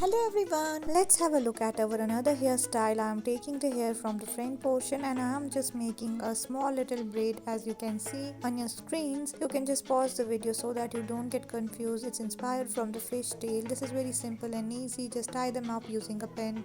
Hello everyone, let's have a look at our another hairstyle. I am taking the hair from the front portion and I am just making a small little braid as you can see on your screens. You can just pause the video so that you don't get confused. It's inspired from the fishtail. This is very simple and easy. Just tie them up using a pen.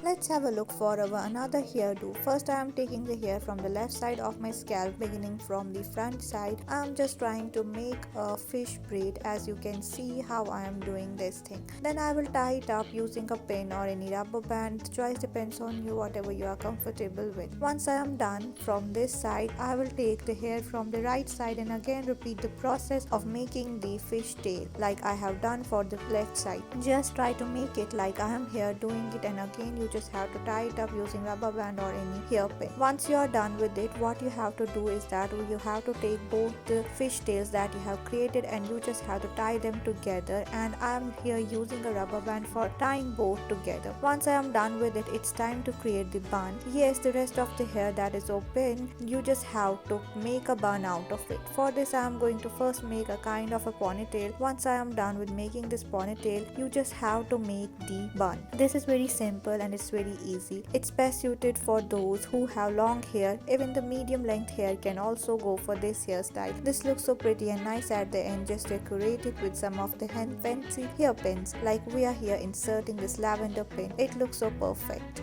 Let's have a look for our another hairdo. First I am taking the hair from the left side of my scalp beginning from the front side. I am just trying to make a fish braid as you can see how I am doing this thing. Then I will tie it up using a pin or any rubber band. The choice depends on you, whatever you are comfortable with. Once I am done from this side, I will take the hair from the right side and again repeat the process of making the fish tail like I have done for the left side. Just try to make it like I am here doing it, and again you just have to tie it up using rubber band or any hairpin. Once you are done with it, what you have to do is that you have to take both the fish tails that you have created and you just have to tie them together, and I am here using a rubber band for tying both together. Once I am done with it, it's time to create the bun. Yes, the rest of the hair that is open, you just have to make a bun out of it. For this I am going to first make a kind of a ponytail. Once I am done with making this ponytail, you just have to make the bun. This is very simple and it's very easy. It's best suited for those who have long hair. Even the medium length hair can also go for this hairstyle. This looks so pretty and nice at the end. Just decorate it with some of the fancy hairpins like we are here inserting this lavender pin. It looks so perfect.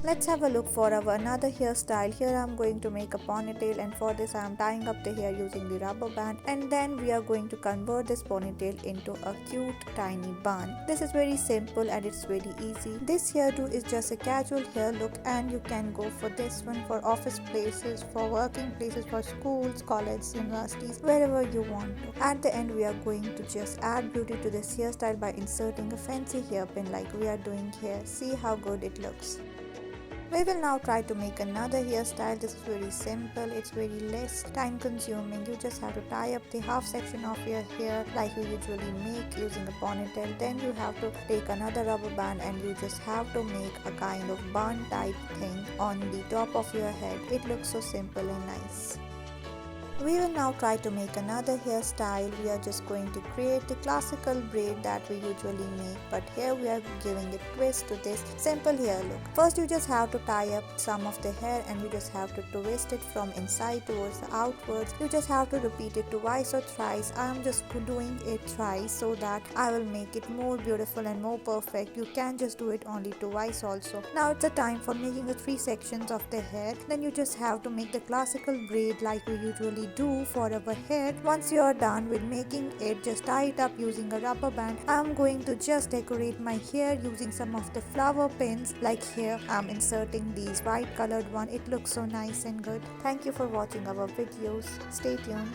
Let's have a look for our another hairstyle. Here I am going to make a ponytail, and for this I am tying up the hair using the rubber band, and then we are going to convert this ponytail into a cute tiny bun. This is very simple and it's very easy. This hairdo is just a casual hair look, and you can go for this one for office places, for working places, for schools, colleges, universities, wherever you want to. At the end we are going to just add beauty to this hairstyle by inserting a fancy hairpin like we are doing here. See how good it looks. We will now try to make another hairstyle. This is very simple, it's very less time consuming. You just have to tie up the half section of your hair like you usually make using a ponytail. Then you have to take another rubber band and you just have to make a kind of bun type thing on the top of your head. It looks so simple and nice. We will now try to make another hairstyle. We are just going to create the classical braid that we usually make, but here we are giving a twist to this simple hair look. First you just have to tie up some of the hair and you just have to twist it from inside towards the outwards. You just have to repeat it twice or thrice. I am just doing it thrice so that I will make it more beautiful and more perfect. You can just do it only twice also. Now it's the time for making the three sections of the hair. Then you just have to make the classical braid like we usually do for our hair. Once you are done with making it, just tie it up using a rubber band. I am going to just decorate my hair using some of the flower pins like here. I am inserting these white colored one. It looks so nice and good. Thank you for watching our videos. Stay tuned.